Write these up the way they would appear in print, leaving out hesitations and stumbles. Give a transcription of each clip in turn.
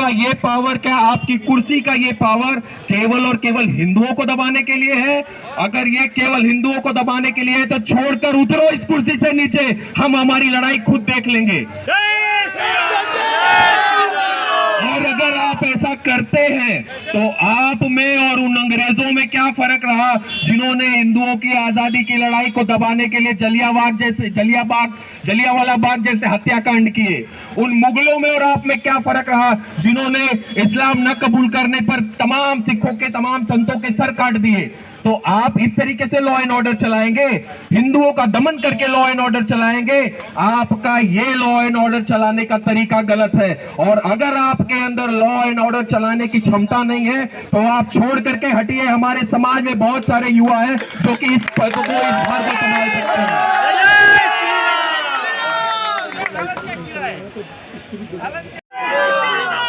आपका ये पावर, क्या आपकी कुर्सी का ये पावर केवल और केवल हिंदुओं को दबाने के लिए है? अगर ये केवल हिंदुओं को दबाने के लिए है तो छोड़कर उतरो इस कुर्सी से नीचे, हम हमारी लड़ाई खुद देख लेंगे। और अगर आप ऐसा करते हैं तो आप में और उन अंग्रेजों में क्या फर्क रहा जिन्होंने हिंदुओं की आजादी की लड़ाई को दबाने के लिए जलियांवाला बाग जैसे हत्याकांड किए? उन मुगलों में और आप में क्या फर्क रहा जिन्होंने इस्लाम न कबूल करने पर तमाम सिखों के, तमाम संतों के सर काट दिए? तो आप इस तरीके से लॉ एंड ऑर्डर चलाएंगे? हिंदुओं का दमन करके लॉ एंड ऑर्डर चलाएंगे? आपका ये लॉ एंड ऑर्डर चलाने का तरीका गलत है। और अगर आपके अंदर लॉ एंड ऑर्डर चलाने की क्षमता नहीं है तो आप छोड़ करके हटिए। हमारे समाज में बहुत सारे युवा हैं जो कि इस भार को संभाल सकते हैं।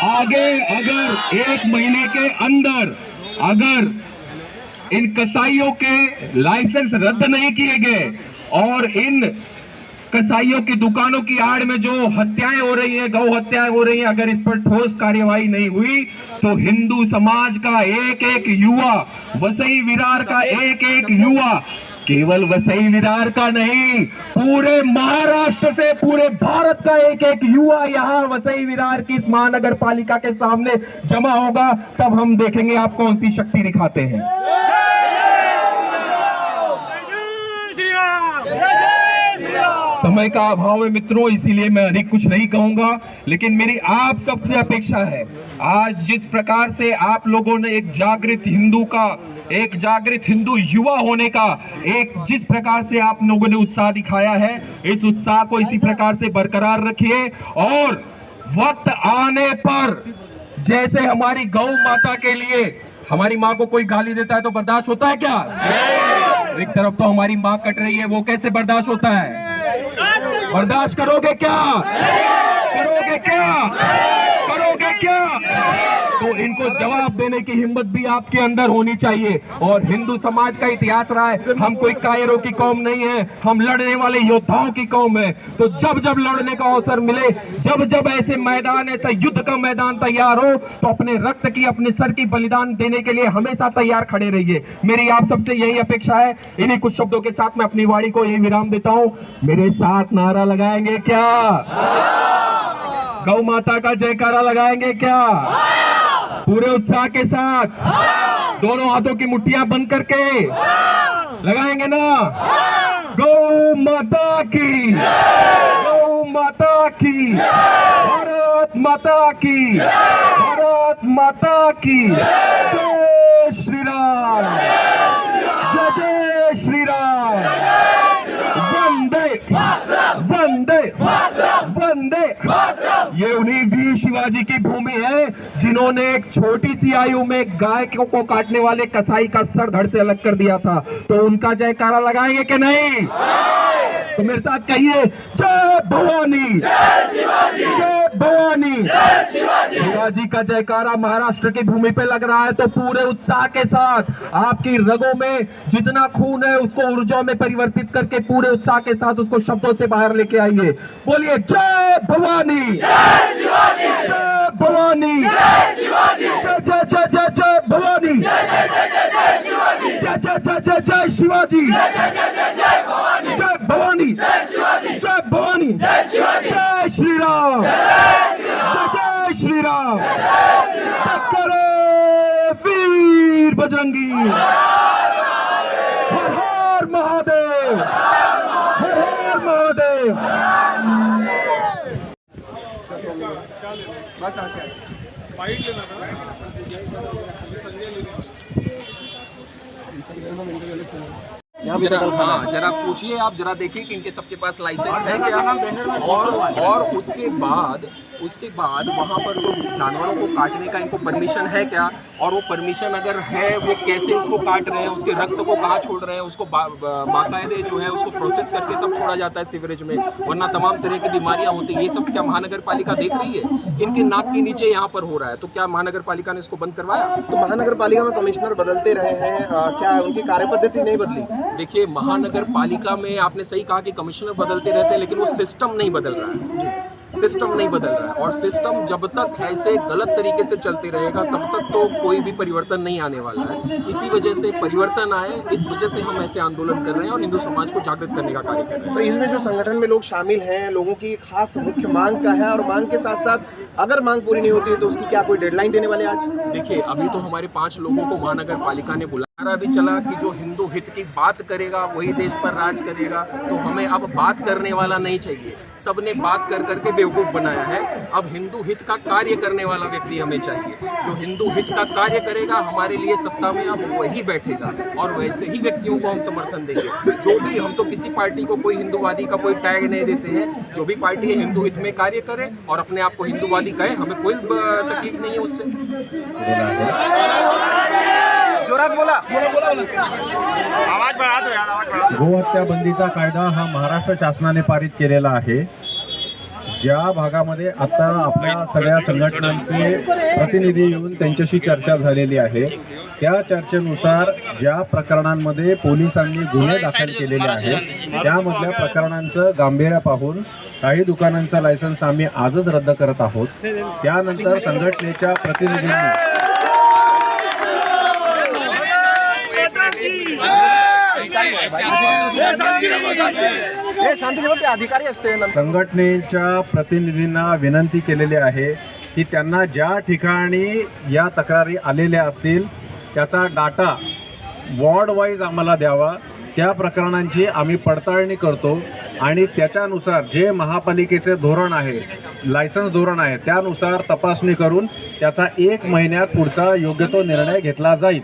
आगे अगर 1 महीने के अंदर अगर इन कसाईयों के लाइसेंस रद्द नहीं किए गए और इन कसाईयों की दुकानों की आड़ में जो हत्याएं हो रही हैं, गौ हत्याएं हो रही हैं, अगर इस पर ठोस कार्यवाही नहीं हुई तो हिंदू समाज का एक एक युवा, वसई विरार का एक एक युवा, केवल वसई विरार का नहीं, पूरे महाराष्ट्र से पूरे भारत का एक एक युवा यहाँ वसई विरार की इस महानगर पालिका के सामने जमा होगा। तब हम देखेंगे आप कौन सी शक्ति दिखाते हैं। समय का अभाव है मित्रों, इसीलिए मैं अधिक कुछ नहीं कहूंगा, लेकिन मेरी आप सबसे अपेक्षा है, आज जिस प्रकार से आप लोगों ने एक जागृत हिंदू युवा होने का जिस प्रकार से आप लोगों ने उत्साह दिखाया है, इस उत्साह को इसी प्रकार से बरकरार रखिए। और वक्त आने पर जैसे हमारी गौ माता के लिए, हमारी माँ को कोई गाली देता है तो बर्दाश्त होता है क्या? एक तरफ तो हमारी माँ कट रही है, वो कैसे बर्दाश्त होता है? बर्दाश्त करोगे क्या? करोगे क्या? करोगे क्या? तो इनको जवाब देने की हिम्मत भी आपके अंदर होनी चाहिए। और हिंदू समाज का इतिहास रहा है, हम कोई कायरों की कौम नहीं है, हम लड़ने वाले योद्धाओं की कौम है। तो जब जब लड़ने का अवसर मिले, जब जब ऐसे मैदान, ऐसा युद्ध का मैदान तैयार हो, तो अपने रक्त की, अपने सर की बलिदान देने के लिए हमेशा तैयार खड़े रहिए। मेरी आप सबसे यही अपेक्षा है। इन्हीं कुछ शब्दों के साथ मैं अपनी वाणी को यही विराम देता हूँ। मेरे साथ नारा लगाएंगे क्या? गौ माता का जयकारा लगाएंगे क्या? पूरे उत्साह के साथ, दोनों हाथों की मुट्ठियां बंद करके लगाएंगे ना? गौ माता की, गौ माता की, भारत माता की, भारत माता की, जय श्री राम, जय श्री राम, वंदे वंदे वंदे। ये उन्हीं वीर शिवाजी की भूमि है जिन्होंने एक छोटी सी आयु में गाय को काटने वाले कसाई का सर धड़ से अलग कर दिया था। तो उनका जयकारा लगाएंगे कि नहीं? तो मेरे साथ कहिए, जय भवानी, जय शिवाजी, जय भवानी, जय शिवाजी। शिवाजी का जयकारा महाराष्ट्र की भूमि पे लग रहा है, तो पूरे उत्साह के साथ आपकी रगों में जितना खून है उसको ऊर्जा में परिवर्तित करके पूरे उत्साह के साथ उसको शब्दों से बाहर लेके आइए। बोलिए, जय भवानी, जय शिवाजी, जय भवानी, जय शिवाजी, जय जय जय जय जय भवानी, जय जय जय जय जय शिवाजी, जय जय जय जय जय शिवाजी, जय जय जय जय जय भवानी, जय भवानी, जय शिवाजी, जय भवानी, जय शिवाजी, जय श्री राम, जय श्री राम, करे वीर बजरंगी, हर हर महादेव, हर हर महादेव। जरा पूछिए, आप जरा देखिए कि इनके सबके पास लाइसेंस है क्या? और उसके बाद वहाँ पर जो जानवरों को काटने का इनको परमिशन है क्या? और वो परमिशन अगर है, वो कैसे उसको काट रहे हैं, उसके रक्त को कहाँ छोड़ रहे हैं, उसको बाकायदे जो है उसको प्रोसेस करके तब छोड़ा जाता है सीवरेज में, वरना तमाम तरह की बीमारियाँ होती हैं। ये सब क्या महानगर पालिका देख रही है? इनके नाक के नीचे यहाँ पर हो रहा है, तो क्या महानगर पालिका ने इसको बंद करवाया? तो महानगर पालिका में कमिश्नर बदलते रहे हैं, क्या उनकी कार्य पद्धति नहीं बदली? देखिए, महानगर पालिका में आपने सही कहा कि कमिश्नर बदलते रहते हैं, लेकिन वो सिस्टम नहीं बदल रहा है। सिस्टम नहीं बदल रहा है, और सिस्टम जब तक ऐसे गलत तरीके से चलते रहेगा तब तक तो कोई भी परिवर्तन नहीं आने वाला है। इसी वजह से परिवर्तन आए, इस वजह से हम ऐसे आंदोलन कर रहे हैं और हिंदू समाज को जागृत करने का कार्य कर रहे हैं। तो इसमें जो संगठन में लोग शामिल हैं, लोगों की खास मुख्य मांग क्या है, और मांग के साथ साथ अगर मांग पूरी नहीं होती है तो उसकी क्या कोई डेडलाइन देने वाले आज? देखिए, अभी तो हमारे 5 लोगों को महानगर पालिका ने बुलाया भी चला कि जो हिंदू हित की बात करेगा वही देश पर राज करेगा। तो हमें अब बात करने वाला नहीं चाहिए, सबने बात कर करके बेवकूफ़ बनाया है। अब हिंदू हित का कार्य करने वाला व्यक्ति हमें चाहिए, जो हिंदू हित का कार्य करेगा हमारे लिए सत्ता में, अब वही बैठेगा और वैसे ही व्यक्तियों को हम समर्थन देंगे। जो भी, हम तो किसी पार्टी को कोई हिंदूवादी का कोई टैग नहीं देते हैं। जो भी पार्टी है हिंदू हित में कार्य करे और अपने आप को हिंदूवादी कहे, हमें कोई तकलीफ नहीं है उससे। जोरात बोला। गोहत्या बंदीचा कायदा हा महाराष्ट्र शासनाने पारित केलेला आहे। ज्या भागामध्ये आता आपल्या सगळ्या संघटनांचे प्रतिनिधी येऊन त्यांच्याशी चर्चा झालेली आहे, त्या चर्चेनुसार ज्या प्रकरणांमध्ये पोलिसांनी गुन्हे दाखल केलेले आहेत त्यामधल्या प्रकरणांचं गांभीर्य पाहून काही दुकानांचा लायसन्स आम्ही आजच रद्द करत आहोत। त्यानंतर संघटनेच्या प्रतिनिधींनी अधिकारी असते संघटनेच्या प्रतिनिधींना विनंती केलेली आहे की त्यांना ज्या ठिकाणी या तक्रारी आलेल्या असतील त्याचा डाटा वॉर्ड वाईज आम्हाला द्यावा। त्या प्रकरणांची आम्ही पडताळणी करतो आणि त्याच्यानुसार जे महापालिकेचे धोरण आहे, लायसन्स धोरण आहे, त्यानुसार तपासणी करून त्याचा 1 महिन्यात पुढचा योग्य तो निर्णय घेतला जाईल।